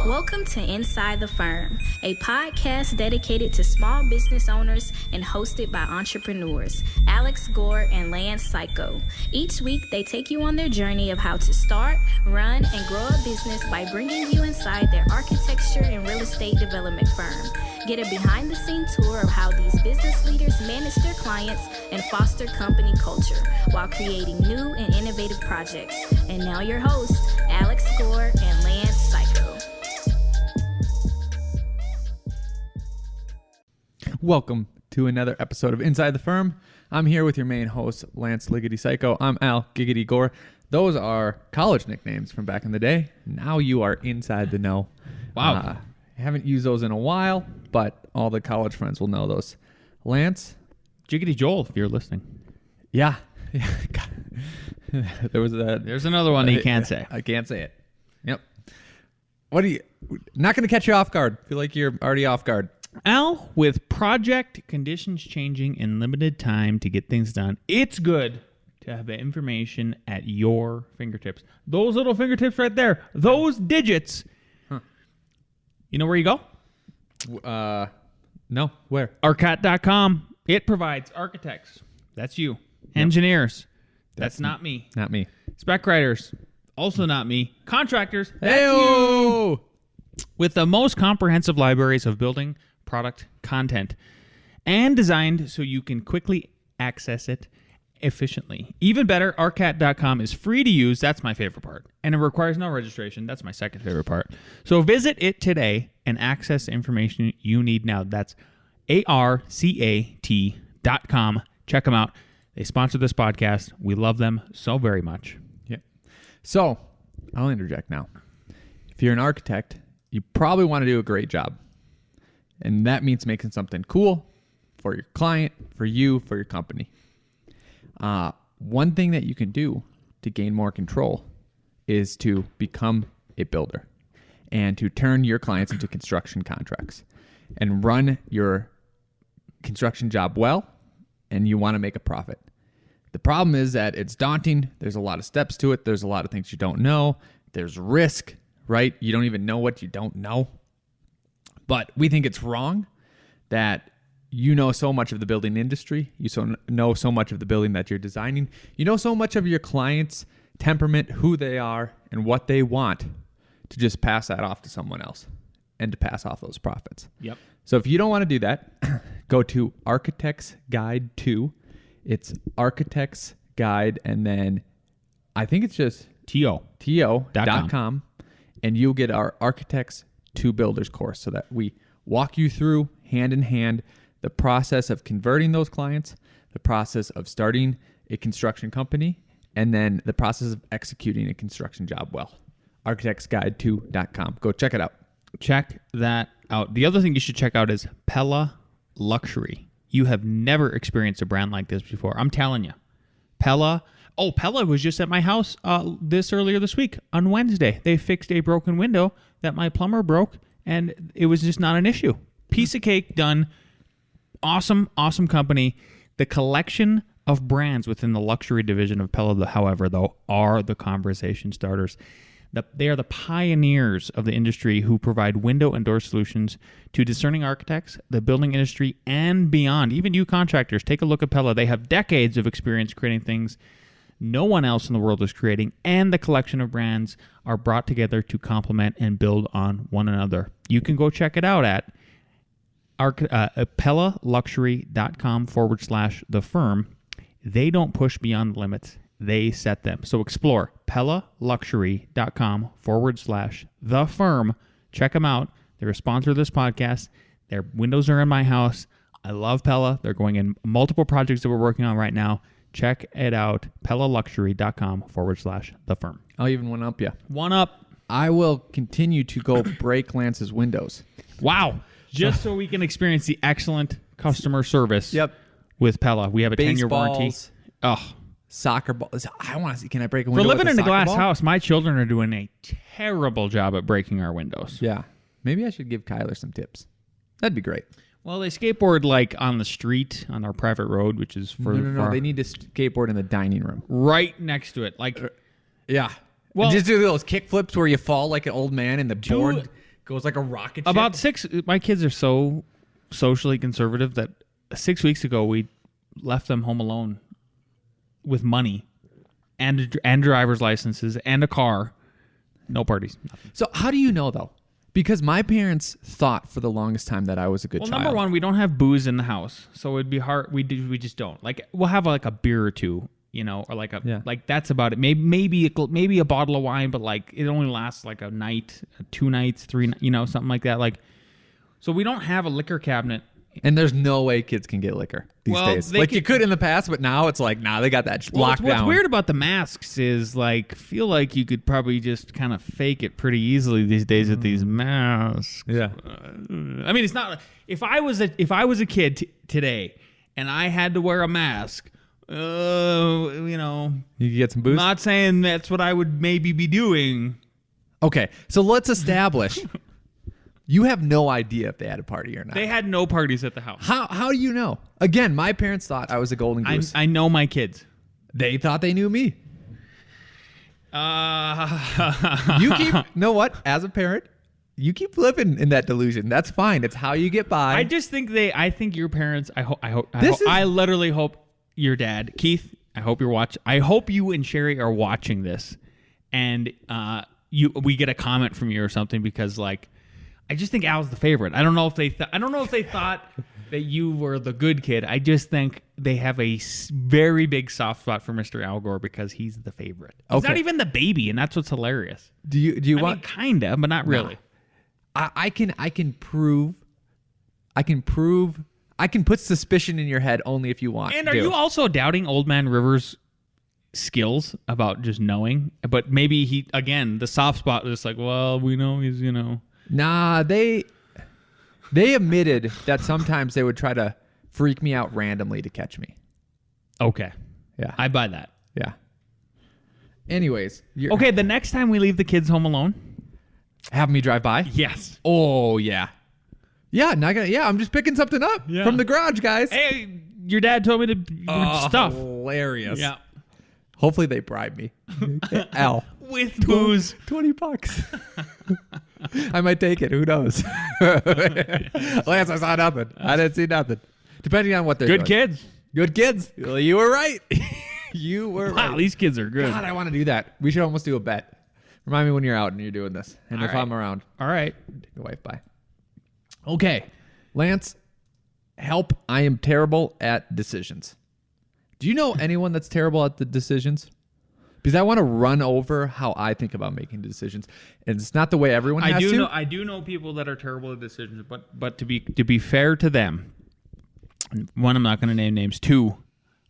Welcome to Inside the Firm, a podcast dedicated to small business owners and hosted by entrepreneurs, Alex Gore and Lance Cayko. Each week, they take you on their journey of how to start, run, and grow a business by bringing you inside their architecture and real estate development firm. Get a behind-the-scenes tour of how these business leaders manage their clients and foster company culture while creating new and innovative projects. And now your hosts, Alex Gore and Lance Cayko. Welcome to another episode of Inside the Firm. I'm here with your main host, Lance Liggity Cayko. I'm Al Giggity Gore. Those are college nicknames from back in the day. Now you are inside the know. Wow. I haven't used those in a while, but all the college friends will know those. Lance? Jiggity Joel, if you're listening. Yeah. There's another one that you can't say. I can't say it. Yep. Not going to catch you off guard. Feel like you're already off guard. Al, with project conditions changing in limited time to get things done, it's good to have information at your fingertips. Those little fingertips right there, those digits. Huh. You know where you go? No. Where? ARCAT.com. It provides architects. That's you. Yep. Engineers. That's not me. Not me. Spec writers. Also not me. Contractors. That's Hey-o! you. With the most comprehensive libraries of building product content and designed so you can quickly access it efficiently. Even better, ARCAT.com is free to use. That's my favorite part. And it requires no registration. That's my second favorite part. So visit it today and access the information you need now. That's ARCAT.com. Check them out. They sponsor this podcast. We love them so very much. Yeah. So I'll interject now. If you're an architect, you probably want to do a great job. And that means making something cool for your client, for you, for your company. One thing that you can do to gain more control is to become a builder and to turn your clients into construction contracts and run your construction job well, and you want to make a profit. The problem is that it's daunting. There's a lot of steps to it. There's a lot of things you don't know. There's risk, right? You don't even know what you don't know. But we think it's wrong that you know so much of the building industry. You know so much of the building that you're designing. You know so much of your client's temperament, who they are, and what they want to just pass that off to someone else and to pass off those profits. Yep. So if you don't want to do that, go to Architect's Guide 2. It's Architect's Guide, and then I think it's just TO.com, and you'll get our Architects to Builders course so that we walk you through hand in hand the process of converting those clients, the process of starting a construction company, and then the process of executing a construction job well. Architectsguide2.com. Go check it out. Check that out. The other thing you should check out is Pella Luxury. You have never experienced a brand like this before. I'm telling you. Pella was just at my house earlier this week on Wednesday. They fixed a broken window that my plumber broke, and it was just not an issue. Piece of cake done. Awesome, awesome company. The collection of brands within the luxury division of Pella, however, though, are the conversation starters. They are the pioneers of the industry who provide window and door solutions to discerning architects, the building industry, and beyond. Even you contractors, take a look at Pella. They have decades of experience creating things no one else in the world is creating, and the collection of brands are brought together to complement and build on one another. You can go check it out at PellaLuxury.com/the firm. They don't push beyond limits. They set them. So explore PellaLuxury.com/the firm. Check them out. They're a sponsor of this podcast. Their windows are in my house. I love Pella. They're going in multiple projects that we're working on right now. Check it out. PellaLuxury.com/the firm. I'll even one up you. One up. I will continue to go break Lance's windows. Wow. Just so we can experience the excellent customer service with Pella. We have a 10-year warranty. Oh. Soccer balls. I want to see. Can I break a window? For living in a glass ball? house, my children are doing a terrible job at breaking our windows. Yeah. Maybe I should give Kyler some tips. That'd be great. Well, they skateboard like on the street on our private road, which is far. No. They need to skateboard in the dining room, right next to it. Like, yeah. Well, just do those kick flips where you fall like an old man and the board Goes like a rocket ship. About 6. My kids are so socially conservative that 6 weeks ago we left them home alone with money and driver's licenses and a car. No parties. Nothing. So how do you know though? Because my parents thought for the longest time that I was a good child. Number one, we don't have booze in the house, so it'd be hard. We just don't. Like, we'll have like a beer or two, or like like that's about it. Maybe a bottle of wine, but like it only lasts like a night, 2 nights, 3, something like that. Like, so we don't have a liquor cabinet. And there's no way kids can get liquor these days. Like you could in the past, but now it's like, they got that locked down. What's weird about the masks is like, feel like you could probably just kind of fake it pretty easily these days with these masks. Yeah. I mean, it's not. If I was a kid today and I had to wear a mask, you could get some booze. I'm not saying that's what I would maybe be doing. Okay, so let's establish. You have no idea if they had a party or not. They had no parties at the house. How do you know? Again, my parents thought I was a golden goose. I know my kids. They thought they knew me. You know what? As a parent, you keep living in that delusion. That's fine. It's how you get by. I think your parents. I literally hope your dad, Keith. I hope you're watching. I hope you and Sherry are watching this, and we get a comment from you or something because like. I just think Al's the favorite. I don't know if they thought that you were the good kid. I just think they have a very big soft spot for Mr. Al Gore because he's the favorite. He's not even the baby, and that's what's hilarious. Do you want? I mean, kinda, but not really. No. I can put suspicion in your head only if you want. And are you also doubting Old Man Rivers' skills about just knowing? But maybe the soft spot is like, well, we know he's Nah, they admitted that sometimes they would try to freak me out randomly to catch me. Okay. Yeah. I buy that. Yeah. Anyways. Okay, the next time we leave the kids home alone. Have me drive by? Yes. Oh, yeah. Yeah, I'm just picking something up from the garage, guys. Hey, your dad told me to stuff. Hilarious. Yeah. Hopefully they bribe me. Al. With booze. $20. I might take it. Who knows? Lance, I saw nothing. I didn't see nothing. Depending on what they're Good kids. Good kids. Well, you were right. You were right. Wow, these kids are good. God, I want to do that. We should almost do a bet. Remind me when you're out and you're doing this. And All if right. I'm around. All right. Take the wife by. Okay. Lance, help. I am terrible at decisions. Do you know anyone that's terrible at the decisions? Because I want to run over how I think about making decisions, and it's not the way everyone has to. I do know people that are terrible at decisions, but to be fair to them, one, I'm not going to name names. Two,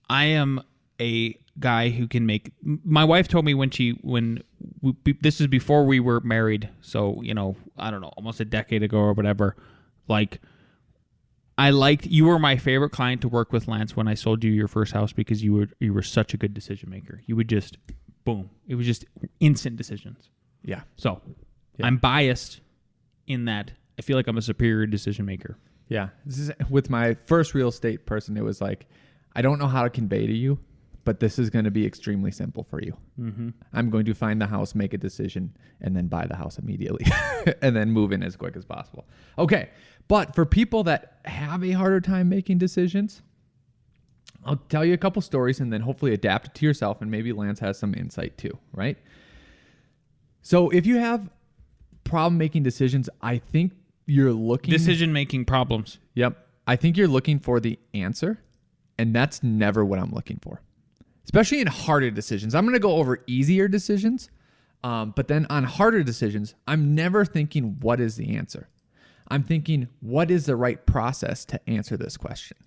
I am a guy who can make. My wife told me this is before we were married, so I don't know, almost a decade ago or whatever. Like, you were my favorite client to work with, Lance, when I sold you your first house because you were such a good decision maker. You would just, boom. It was just instant decisions. Yeah. So I'm biased in that I feel like I'm a superior decision maker. Yeah. With my first real estate person, it was like, I don't know how to convey to you, but this is going to be extremely simple for you. Mm-hmm. I'm going to find the house, make a decision, and then buy the house immediately and then move in as quick as possible. Okay. But for people that have a harder time making decisions, I'll tell you a couple stories and then hopefully adapt it to yourself, and maybe Lance has some insight too, right? So if you have problem making decisions, I think you're looking... Decision-making problems. Yep. I think you're looking for the answer, and that's never what I'm looking for. Especially in harder decisions. I'm going to go over easier decisions, but then on harder decisions, I'm never thinking, what is the answer? I'm thinking, what is the right process to answer this question,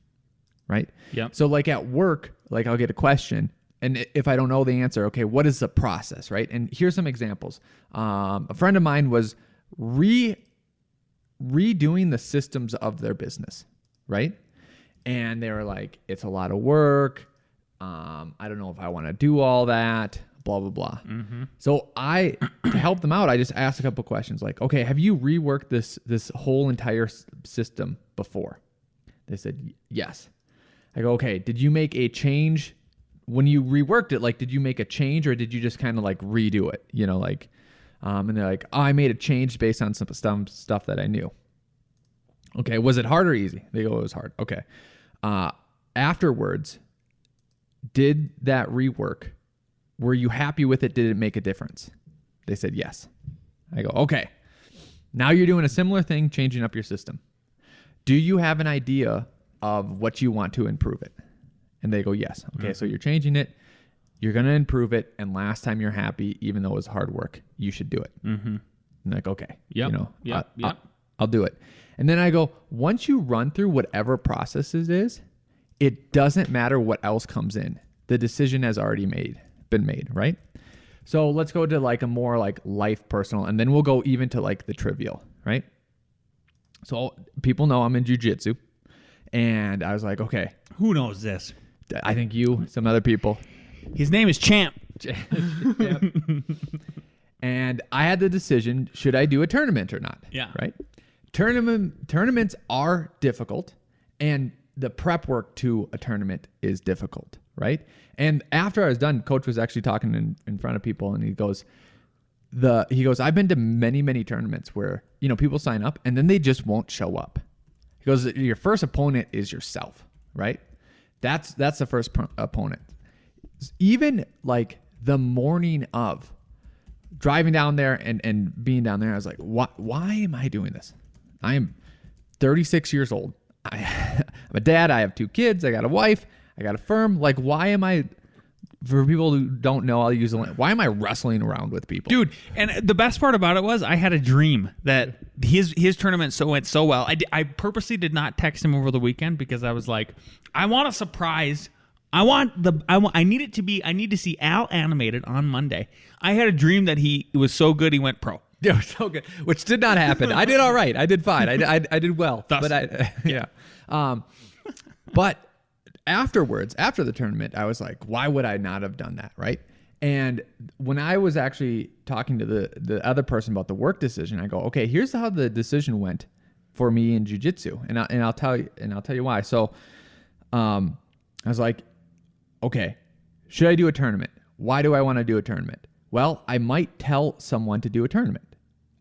right? Yep. So like at work, like I'll get a question, and if I don't know the answer, okay, what is the process, right? And here's some examples. A friend of mine was redoing the systems of their business, right? And they were like, it's a lot of work. I don't know if I want to do all that, blah, blah, blah. Mm-hmm. So to help them out, I just asked a couple questions like, okay, have you reworked this whole entire system before? They said, yes. I go, okay, did you make a change when you reworked it? Like, did you make a change or did you just kind of like redo it? And they're like, oh, I made a change based on some stuff that I knew. Okay, was it hard or easy? They go, it was hard. Okay. Afterwards, did that rework? Were you happy with it? Did it make a difference? They said yes. I go, okay. Now you're doing a similar thing, changing up your system. Do you have an idea of what you want to improve it? And they go, yes. Okay, so you're changing it. You're going to improve it. And last time you're happy, even though it was hard work, you should do it. And like, okay. Yep. You know, Yep. I'll do it. And then I go, once you run through whatever process it is, it doesn't matter what else comes in. The decision has already been made, right? So let's go to like a more like life personal, and then we'll go even to like the trivial, right? So people know I'm in jiu-jitsu, and I was like, okay, Who knows this? I think you, some other people. His name is Champ. And I had the decision, should I do a tournament or not? Yeah. Right? Tournaments are difficult, and the prep work to a tournament is difficult, right? And after I was done, coach was actually talking in front of people, and he goes, I've been to many, many tournaments where, you know, people sign up and then they just won't show up. He goes, your first opponent is yourself, right? That's the first opponent. Even like the morning of driving down there and being down there, I was like, why am I doing this? I am 36 years old. I'm a dad. I have 2 kids. I got a wife. I got a firm. Like, why am I, for people who don't know, I'll use the line, why am I wrestling around with people? Dude, and the best part about it was I had a dream that his tournament went so well. I purposely did not text him over the weekend because I was like, I want a surprise. I need to see Al animated on Monday. I had a dream that he was so good he went pro. Yeah, so good. Which did not happen. I did all right. I did fine. I did well. But but afterwards, after the tournament, I was like, why would I not have done that, right? And when I was actually talking to the other person about the work decision, I go, okay, here's how the decision went for me in jiu-jitsu, and I'll tell you why. So, I was like, okay, should I do a tournament? Why do I want to do a tournament? Well, I might tell someone to do a tournament.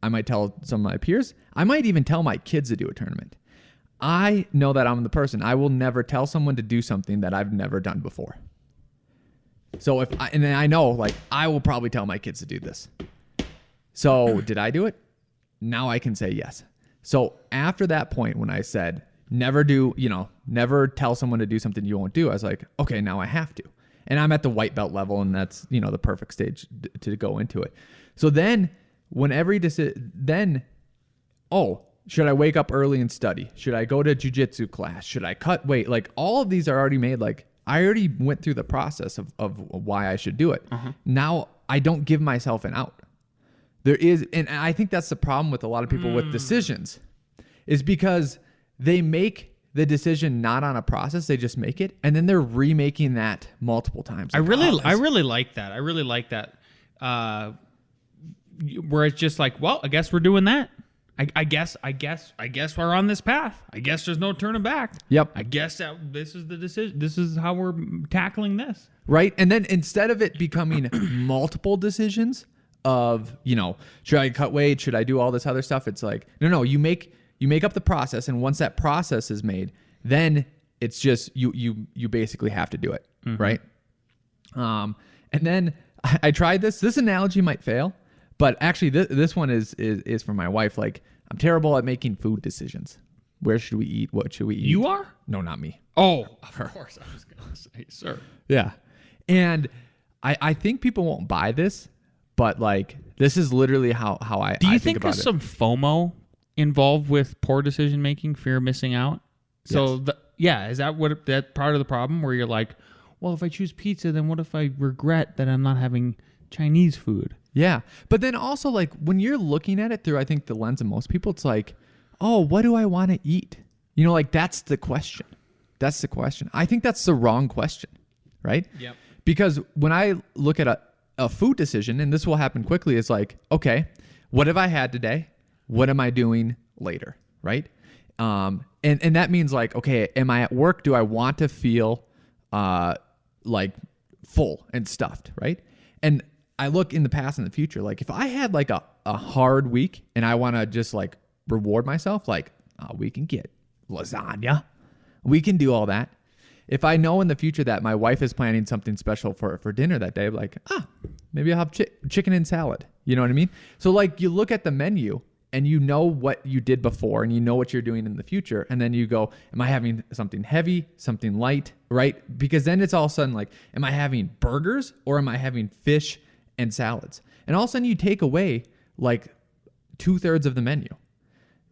I might tell some of my peers. I might even tell my kids to do a tournament. I know that I'm the person. I will never tell someone to do something that I've never done before. So and then I know, like, I will probably tell my kids to do this. So did I do it? Now I can say yes. So after that point, when I said, never tell someone to do something you won't do, I was like, okay, now I have to. And I'm at the white belt level, and that's, the perfect stage to go into it. So then should I wake up early and study? Should I go to jiu-jitsu class? Should I cut weight? Like, all of these are already made. Like, I already went through the process of why I should do it. Now I don't give myself an out. And I think that's the problem with a lot of people with decisions, is because they make the decision not on a process, they just make it, and then they're remaking that multiple times. I really like that. I really like that. Where it's just like, well, I guess we're doing that. I guess we're on this path. I guess there's no turning back. Yep. I guess that this is the decision. This is how we're tackling this. Right. And then instead of it becoming multiple decisions of, should I cut weight? Should I do all this other stuff? It's like, no, you make up the process. And once that process is made, then it's just, you basically have to do it. Right. And then I tried this. This analogy might fail, but actually this one is for my wife. Like, I'm terrible at making food decisions. Where should we eat? What should we eat? You are? No, not me. Oh, of course. I was going to say, sir. Yeah. And I think people won't buy this, but like, this is literally how I Do you think about there's it. some FOMO involved with poor decision making, fear of missing out? So is that part of the problem where you're like, well, if I choose pizza, then what if I regret that I'm not having Chinese food? Yeah. But then also, like, when you're looking at it through, I think, the lens of most people, it's like, oh, what do I want to eat? Like, that's the question. That's the question. I think that's the wrong question, right? Yep. Because when I look at a food decision, and this will happen quickly, it's like, okay, what have I had today? What am I doing later, right? And that means, like, okay, am I at work? Do I want to feel like full and stuffed, right? And I look in the past and the future. Like if I had like a hard week and I want to just like reward myself, like we can get lasagna. We can do all that. If I know in the future that my wife is planning something special for dinner that day, like, maybe I'll have chicken and salad. You know what I mean? So like you look at the menu and you know what you did before and you know what you're doing in the future. And then you go, am I having something heavy, something light, right? Because then it's all of a sudden like, am I having burgers or am I having fish and salads? And all of a sudden you take away like 2/3 of the menu.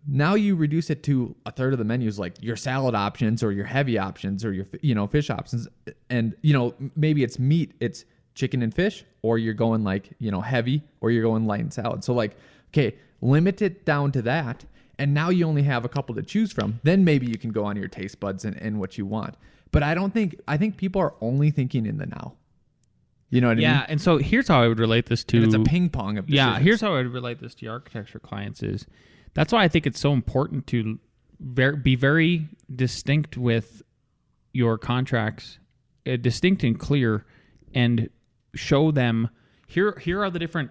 Now you reduce it to 1/3 of the menu is like your salad options or your heavy options or your, fish options. And, maybe it's meat, it's chicken and fish, or you're going like, heavy, or you're going light and salad. So like, okay, limit it down to that. And now you only have a couple to choose from. Then maybe you can go on your taste buds and what you want. But I think people are only thinking in the now. You know what I mean? Yeah. And so here's how I would relate this to. And it's a ping pong of decisions. Yeah. Here's how I would relate this to your architecture clients is. That's why I think it's so important to be very distinct with your contracts, distinct and clear, and show them here are the different,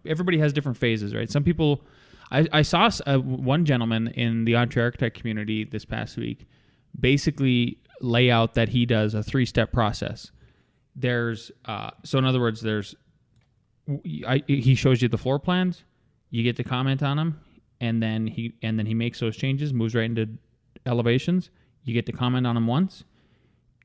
everybody has different phases, right? Some people, I saw one gentleman in the Entre Architect community this past week basically lay out that he does a 3-step process. There's, so in other words, he shows you the floor plans, you get to comment on them, and then he makes those changes, moves right into elevations. You get to comment on them once.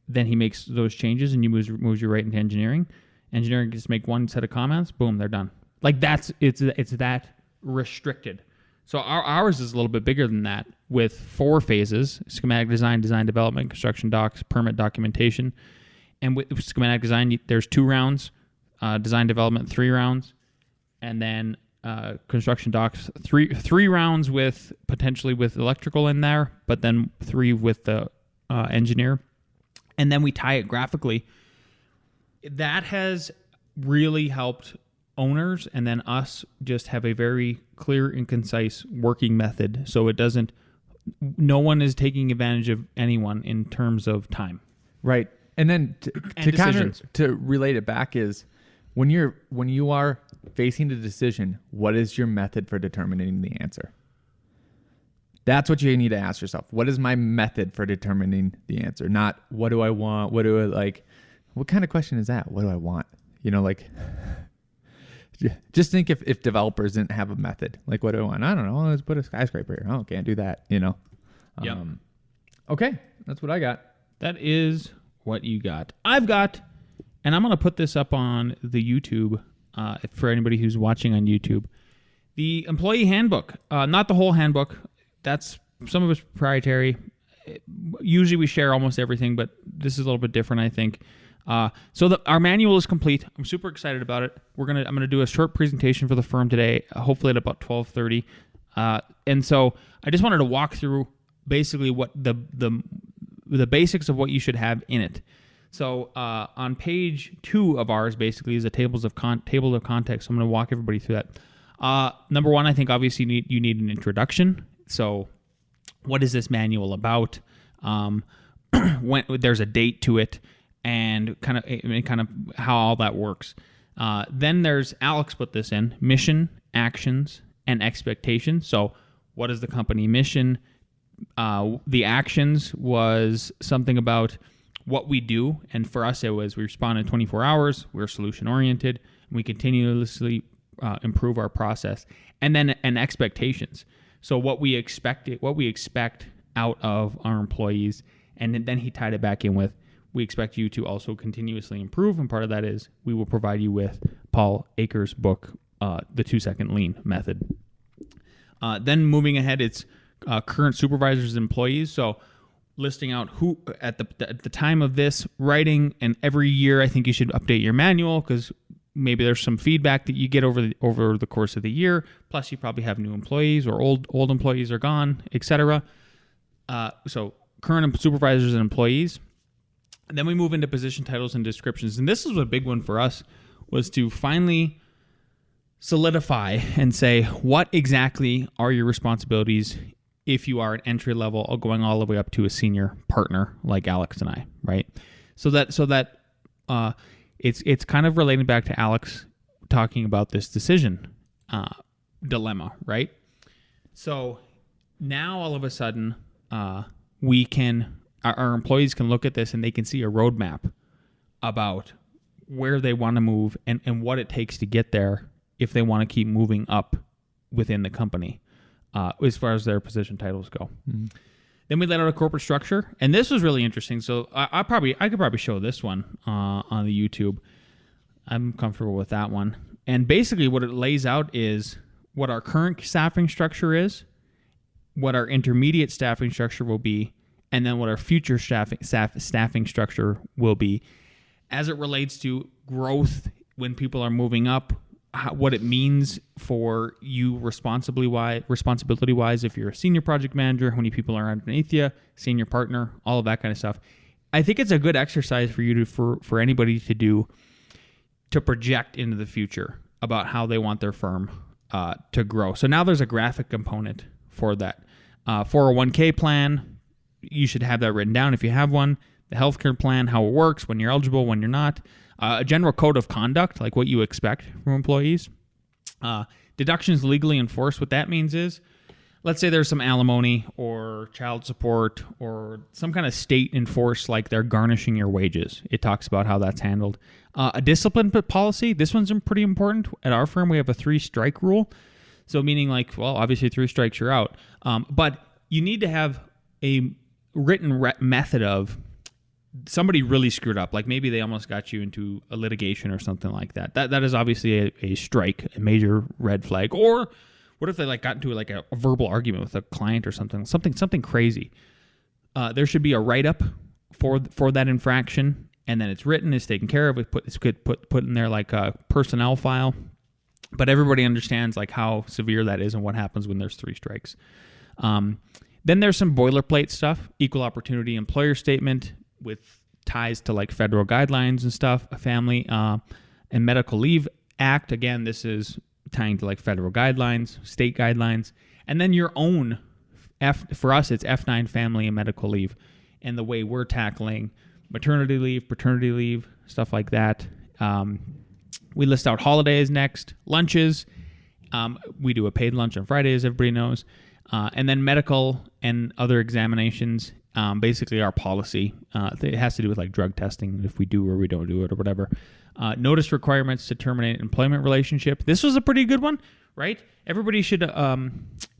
Then he makes those changes, and moves you right into engineering. Engineering gets to make one set of comments. Boom, they're done. Like it's that restricted. So ours is a little bit bigger than that, with 4 phases: schematic design, design development, construction docs, permit documentation. And with schematic design, there's 2 rounds. Design development, 3 rounds, and then construction docs, three rounds with potentially with electrical in there, but then 3 with the engineer, and then we tie it graphically. That has really helped owners and then us just have a very clear and concise working method, so no one is taking advantage of anyone in terms of time. Right. And then to relate it back is when you are facing a decision, what is your method for determining the answer? That's what you need to ask yourself. What is my method for determining the answer? Not what do I want? What do I like? What kind of question is that? What do I want? Just think if developers didn't have a method, like what do I want? I don't know. Let's put a skyscraper here. Oh, can't do that. Yep. Okay, that's what I got. That is what you got. I've got, and I'm going to put this up on the YouTube for anybody who's watching on YouTube. The employee handbook, not the whole handbook. That's some of it's proprietary. Usually we share almost everything, but this is a little bit different, I think. So our manual is complete. I'm super excited about it. I'm gonna do a short presentation for the firm today, hopefully at about 12:30. And so I just wanted to walk through basically what the basics of what you should have in it. So on page 2 of ours, basically, is a table of context. So I'm going to walk everybody through that. Number 1, I think obviously you need an introduction. So what is this manual about? When there's a date to it, and kind of how all that works. Then there's Alex put this in: mission, actions, and expectations. So what is the company mission? The actions was something about what we do, and for us it was we respond in 24 hours, we're solution oriented, and we continuously improve our process. And then expectations, so what we expect out of our employees. And then he tied it back in with, we expect you to also continuously improve, and part of that is we will provide you with Paul Akers' book, The 2-Second Lean Method. Then moving ahead, it's current supervisors and employees. So listing out who at the time of this writing, and every year I think you should update your manual, because maybe there's some feedback that you get over the course of the year. Plus you probably have new employees, or old employees are gone, etc. So current supervisors and employees. And then we move into position titles and descriptions. And this is a big one for us, was to finally solidify and say, what exactly are your responsibilities if you are an entry level, going all the way up to a senior partner like Alex and I, right? So that it's kind of relating back to Alex talking about this decision dilemma, right? So now all of a sudden, our employees can look at this and they can see a roadmap about where they want to move and what it takes to get there if they want to keep moving up within the company as far as their position titles go. Mm-hmm. Then we laid out a corporate structure, and this was really interesting. So I could probably show this one on the YouTube. I'm comfortable with that one. And basically what it lays out is what our current staffing structure is, what our intermediate staffing structure will be, and then what our future staffing structure will be as it relates to growth when people are moving up, what it means for you responsibility-wise if you're a senior project manager, how many people are underneath you, senior partner, all of that kind of stuff. I think it's a good exercise for you for anybody to do to project into the future about how they want their firm to grow. So now there's a graphic component for that. 401k plan, you should have that written down if you have one. The healthcare plan, how it works, when you're eligible, when you're not. A general code of conduct, like what you expect from employees. Deductions legally enforced. What that means is, let's say there's some alimony or child support or some kind of state enforced, like they're garnishing your wages. It talks about how that's handled. A discipline policy. This one's pretty important. At our firm, we have a 3-strike rule. So meaning like, well, obviously 3 strikes, you're out. But you need to have a written method of somebody really screwed up. Like maybe they almost got you into a litigation or something like that. That is obviously a strike, a major red flag. Or what if they like got into like a verbal argument with a client or something crazy? There should be a write-up for that infraction, and then it's written, it's taken care of. It's put in there like a personnel file. But everybody understands like how severe that is and what happens when there's 3 strikes. Then there's some boilerplate stuff, equal opportunity employer statement with ties to like federal guidelines and stuff, a family and medical leave act. Again, this is tying to like federal guidelines, state guidelines, and then your own for us, it's F9 family and medical leave and the way we're tackling maternity leave, paternity leave, stuff like that. We list out holidays next, lunches. We do a paid lunch on Fridays, everybody knows. And then medical and other examinations, basically our policy. It has to do with like drug testing, if we do or we don't do it or whatever. Notice requirements to terminate employment relationship. This was a pretty good one, right? Everybody should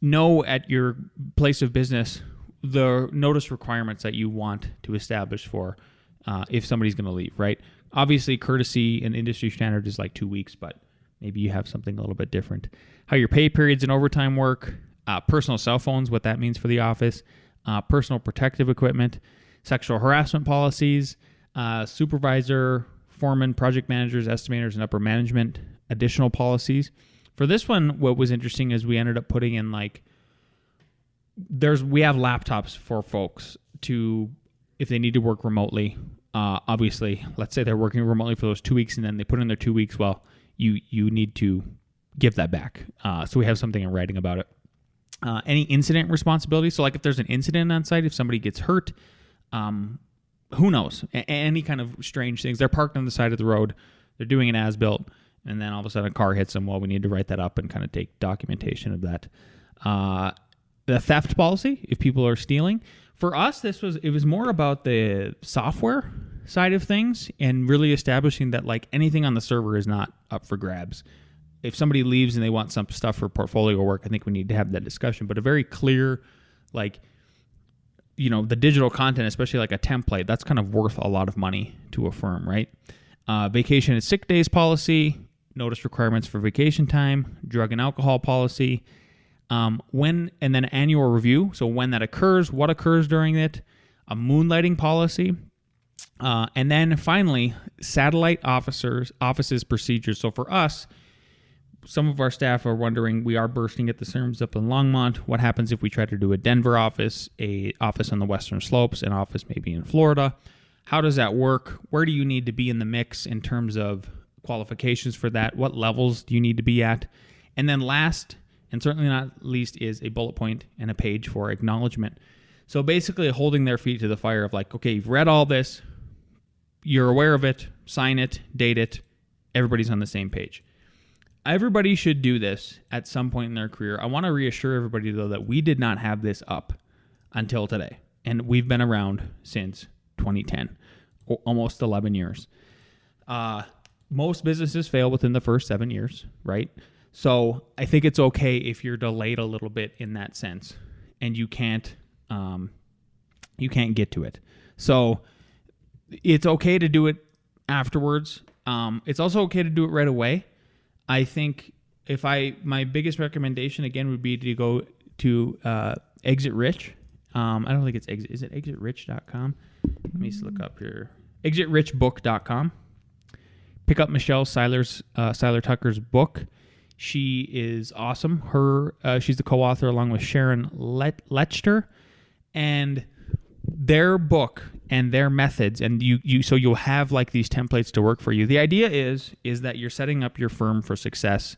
know at your place of business the notice requirements that you want to establish for if somebody's going to leave, right? Obviously, courtesy and industry standard is like 2 weeks, but maybe you have something a little bit different. How your pay periods and overtime work, personal cell phones, what that means for the office, personal protective equipment, sexual harassment policies, supervisor, foreman, project managers, estimators, and upper management, additional policies. For this one, what was interesting is we ended up putting in like, we have laptops for folks to, if they need to work remotely. Obviously, let's say they're working remotely for those 2 weeks and then they put in their 2 weeks. Well, you need to give that back. So we have something in writing about it. Any incident responsibility. So like if there's an incident on site, if somebody gets hurt, who knows? Any kind of strange things. They're parked on the side of the road. They're doing an as-built. And then all of a sudden a car hits them. Well, we need to write that up and kind of take documentation of that. The theft policy, if people are stealing. For us, it was more about the software side of things and really establishing that like anything on the server is not up for grabs. If somebody leaves and they want some stuff for portfolio work, I think we need to have that discussion. But a very clear, like, you know, the digital content, especially like a template, that's kind of worth a lot of money to a firm, right? Vacation and sick days policy, notice requirements for vacation time, drug and alcohol policy, when and then annual review. So when that occurs, what occurs during it, a moonlighting policy, and then finally satellite offices procedures. So for us, some of our staff are wondering, we are bursting at the seams up in Longmont. What happens if we try to do a Denver office, a office on the Western Slopes, an office maybe in Florida? How does that work? Where do you need to be in the mix in terms of qualifications for that? What levels do you need to be at? And then last, and certainly not least, is a bullet point and a page for acknowledgement. So basically holding their feet to the fire of like, okay, you've read all this, you're aware of it, sign it, date it, everybody's on the same page. everybody should do this at some point in their career. I want to reassure everybody, though, that we did not have this up until today. And we've been around since 2010, almost 11 years. Most businesses fail within the first 7 years, right? So I think it's okay if you're delayed a little bit in that sense, and you can't get to it. So it's okay to do it afterwards. It's also okay to do it right away. I think my biggest recommendation again would be to go to Exit Rich. I don't think it's Exit. Is it exitrich.com? Let me just look up here. ExitRichBook.com. Pick up Michelle Seiler Tucker's book. She is awesome. She's the co-author along with Sharon Lechter, and their book and their methods, and so you'll have like these templates to work for you. The idea is that you're setting up your firm for success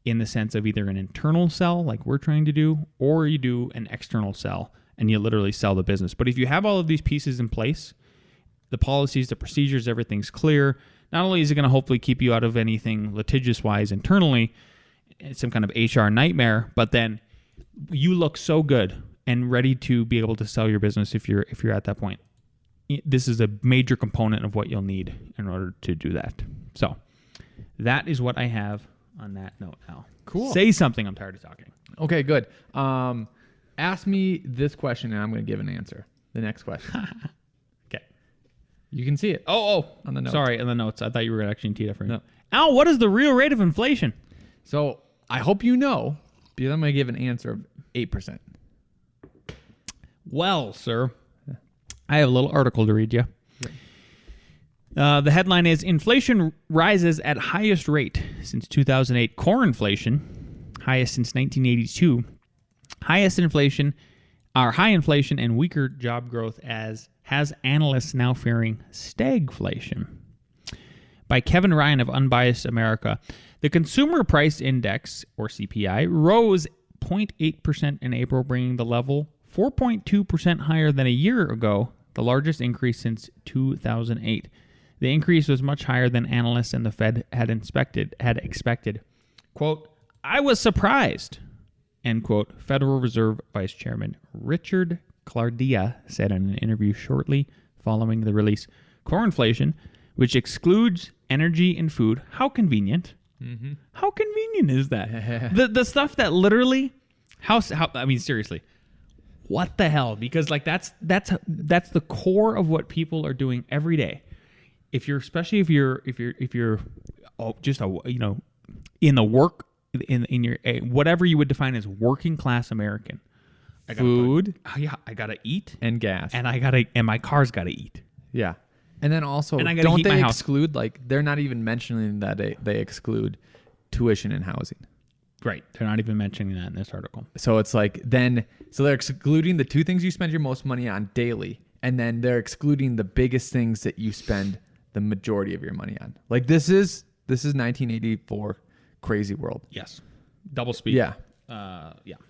in the sense of either an internal sell like we're trying to do, or you do an external sell and you literally sell the business. But if you have all of these pieces in place, the policies, the procedures, everything's clear, not only is it going to hopefully keep you out of anything litigious-wise internally, some kind of HR nightmare, but then you look so good and ready to be able to sell your business if you're at that point. This is a major component of what you'll need in order to do that. So that is what I have on that note now. Cool. Say something. I'm tired of talking. Okay, good. Ask me this question and I'm going to give an answer. The next question. Okay. You can see it. Oh, on the notes. Sorry, in the notes. I thought you were going to actually tee it up for me. No. Al, what is the real rate of inflation? So I hope you know, because I'm going to give an answer of 8%. Well, sir, I have a little article to read you. The headline is, Inflation rises at highest rate since 2008. Core inflation, highest since 1982. High inflation and weaker job growth has analysts now fearing stagflation. By Kevin Ryan of Unbiased America. The Consumer Price Index, or CPI, rose 0.8% in April, bringing the level 4.2% higher than a year ago, the largest increase since 2008. The increase was much higher than analysts and the Fed had expected. Quote, I was surprised, end quote, Federal Reserve Vice Chairman Richard Clardia said in an interview shortly following the release. Core inflation, which excludes energy and food, how convenient. How convenient is that? the stuff that literally, I mean, seriously, what the hell? Because like that's the core of what people are doing every day. Especially if you're just in the work in your whatever you would define as working class American. Food, I gotta eat and gas, and my car's gotta eat. Yeah, and then also and I don't heat they my exclude house. Like they're not even mentioning that they exclude tuition and housing. Right, they're not even mentioning that in this article. So it's like so they're excluding the two things you spend your most money on daily, and then they're excluding the biggest things that you spend the majority of your money on. Like this is 1984 crazy world. Yes, double speed. Yeah.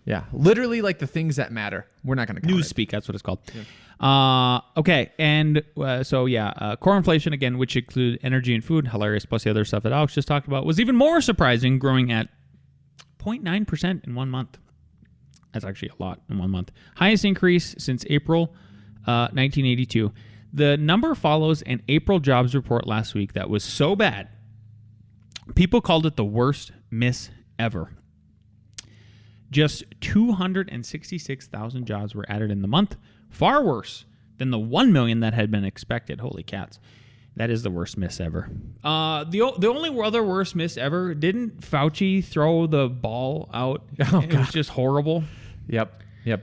Yeah. Literally, like the things that matter. We're not going to Newspeak. That's what it's called. Yeah. Okay, and core inflation again, which include energy and food, hilarious, plus the other stuff that Alex just talked about, was even more surprising, growing at 0.9% in 1 month. That's actually a lot in 1 month. Highest increase since April 1982. The number follows an April jobs report last week that was so bad, people called it the worst miss ever. Just 266,000 jobs were added in the month, far worse than the 1 million that had been expected. Holy cats. That is the worst miss ever. The only other worst miss ever, didn't Fauci throw the ball out? Oh, it was just horrible. Yep. Yeah.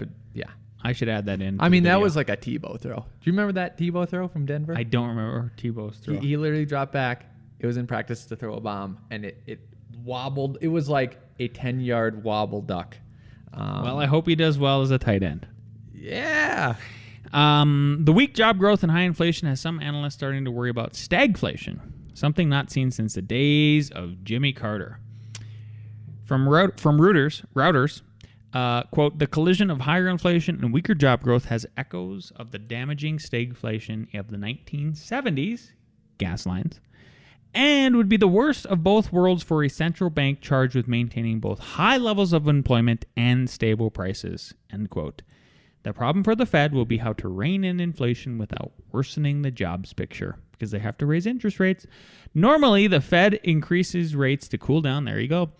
I should add that in. I mean, that was like a Tebow throw. Do you remember that Tebow throw from Denver? I don't remember Tebow's throw. He literally dropped back. It was in practice to throw a bomb, and it wobbled. It was like a 10-yard wobble duck. Well, I hope he does well as a tight end. Yeah. The weak job growth and high inflation has some analysts starting to worry about stagflation, something not seen since the days of Jimmy Carter. From Reuters, quote, the collision of higher inflation and weaker job growth has echoes of the damaging stagflation of the 1970s, gas lines, and would be the worst of both worlds for a central bank charged with maintaining both high levels of employment and stable prices, end quote. The problem for the Fed will be how to rein in inflation without worsening the jobs picture, because they have to raise interest rates. Normally, the Fed increases rates to cool down, there you go,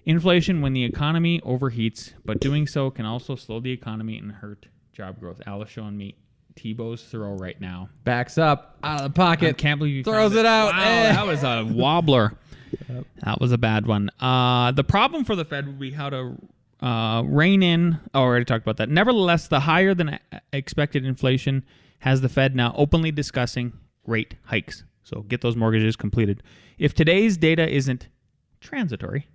inflation when the economy overheats, but doing so can also slow the economy and hurt job growth. Al is showing me Tebow's throw right now. Backs up out of the pocket. I can't believe you throws found it out. Wow, Eh. that was a wobbler. Yep. That was a bad one. The problem for the Fed would be how to rein in. Oh, I already talked about that. Nevertheless, the higher than expected inflation has the Fed now openly discussing rate hikes. So get those mortgages completed. If today's data isn't transitory.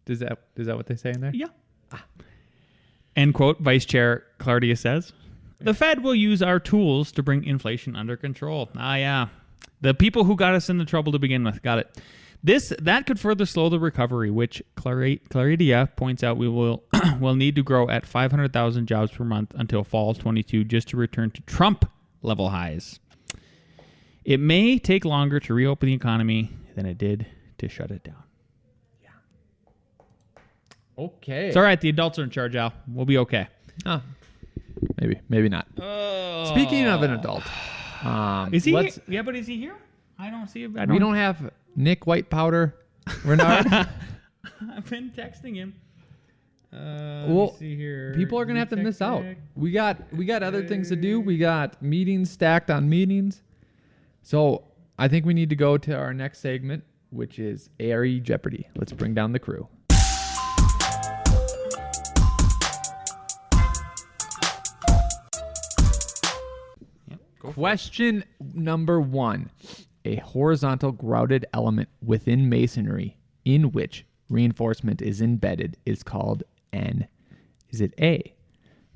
Is that what they say in there? Yeah. End quote, Vice Chair Clardia says. The Fed will use our tools to bring inflation under control. Yeah. The people who got us into trouble to begin with. Got it. That could further slow the recovery, which Clardia points out we will need to grow at 500,000 jobs per month until fall 22 just to return to Trump level highs. It may take longer to reopen the economy than it did to shut it down. Yeah. Okay. It's all right. The adults are in charge, Al. We'll be okay. Oh. Maybe not. Speaking of an adult, is he? Yeah, but is he here? I don't see him. We don't have Nick White Powder Renard. I've been texting him. Well, see here. people are gonna have to miss out. We got other things to do. We got meetings stacked on meetings. So I think we need to go to our next segment, which is A.R.E. Jeopardy. Let's bring down the crew. Question number 1. A horizontal grouted element within masonry in which reinforcement is embedded is called N. Is it A,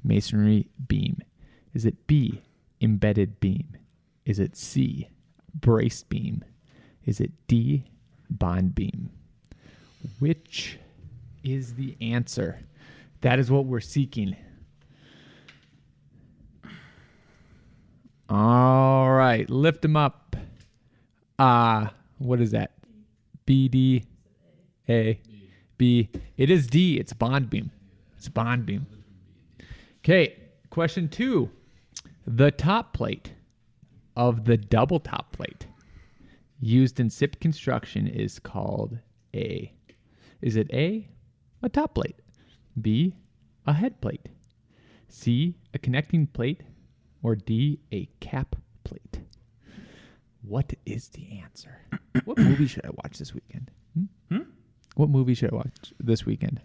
masonry beam? Is it B, embedded beam? Is it C, braced beam? Is it D, bond beam? Which is the answer? That is what we're seeking. All right, lift them up. What is that? B, D, A, B. It is D. It's bond beam. It's bond beam. Okay, question 2. The top plate of the double top plate used in SIP construction is called A. Is it A, a top plate? B, a head plate? C, a connecting plate? Or D, a cap plate? What is the answer? What movie should I watch this weekend? What movie should I watch this weekend?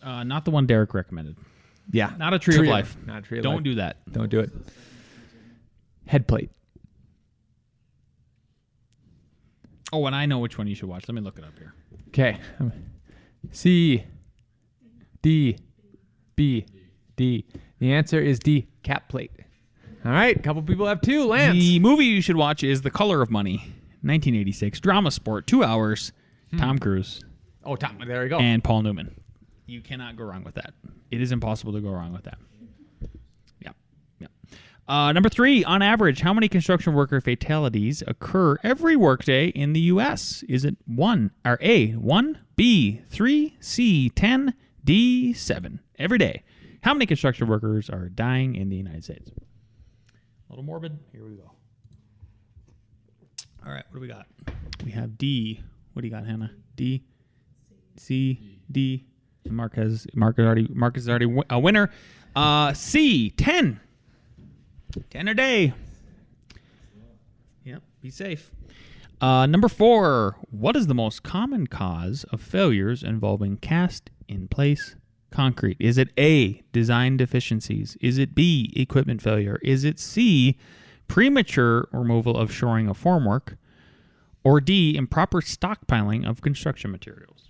Not the one Derek recommended. Yeah. Not a Tree of Life. Not a Tree of Don't Life. do that. Don't do it. Head plate. Oh, and I know which one you should watch. Let me look it up here. Okay. C, D, B, D. The answer is D, cap plate. All right. A couple people have 2. Lance. The movie you should watch is The Color of Money, 1986. Drama sport, 2 hours. Tom Cruise. Oh, Tom. There we go. And Paul Newman. You cannot go wrong with that. It is impossible to go wrong with that. Yeah. Number 3, on average, how many construction worker fatalities occur every workday in the U.S.? Is it A, 1, B, 3, C, 10, D, 7? Every day. How many construction workers are dying in the United States? A little morbid. Here we go. All right, what do we got? We have D. What do you got, Hannah? D, C, D. And Mark is already a winner. C, 10. 10 a day. Yep, be safe. Number 4. What is the most common cause of failures involving cast-in-place concrete? Is it A, design deficiencies? Is it B, equipment failure? Is it C, premature removal of shoring of formwork? Or D, improper stockpiling of construction materials?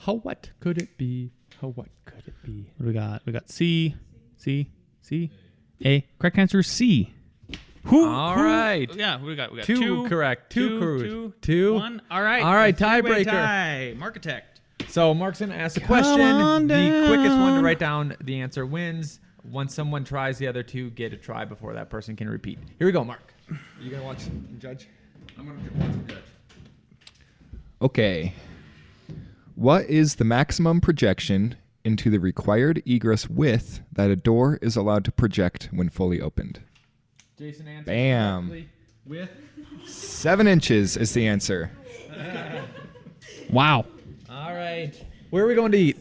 What could it be? What could it be? What do we got? We got C, A. Correct answer is C. All right. Yeah, what do we got? We got 2 correct. 2 2, 1. All right. All right, Three-way tiebreaker. tie. Markitect. So Mark's going to ask the Come question. on The quickest one to down. write down the answer wins. Once someone tries, the other 2 get a try before that person can repeat. Here we go, Mark. Are you gonna watch and judge? I'm going to watch and judge. Okay. What is the maximum projection into the required egress width that a door is allowed to project when fully opened? Jason answers Bam. correctly with 7 inches is the answer. Wow. All right. Where are we going to eat?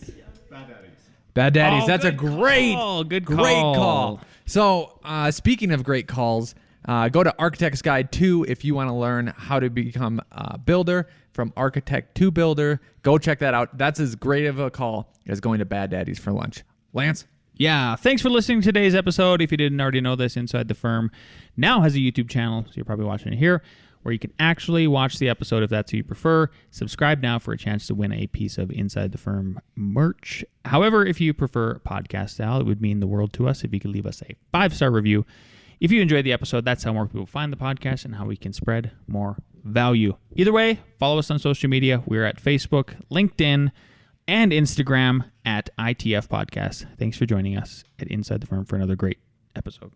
Bad Daddies. Oh, That's a good great, call. Good great call. call. So, speaking of great calls, go to Architect's Guide 2 if you want to learn how to become a builder from architect to builder. Go check that out. That's as great of a call as going to Bad Daddies for lunch. Lance? Yeah, thanks for listening to today's episode. If you didn't already know this, Inside the Firm now has a YouTube channel, so you're probably watching it here, where you can actually watch the episode if that's who you prefer. Subscribe now for a chance to win a piece of Inside the Firm merch. However, if you prefer podcast style, it would mean the world to us if you could leave us a 5-star review. If you enjoyed the episode, that's how more people find the podcast and how we can spread more value. Either way, follow us on social media. We're at Facebook, LinkedIn, and Instagram at ITF Podcast. Thanks for joining us at Inside the Firm for another great episode.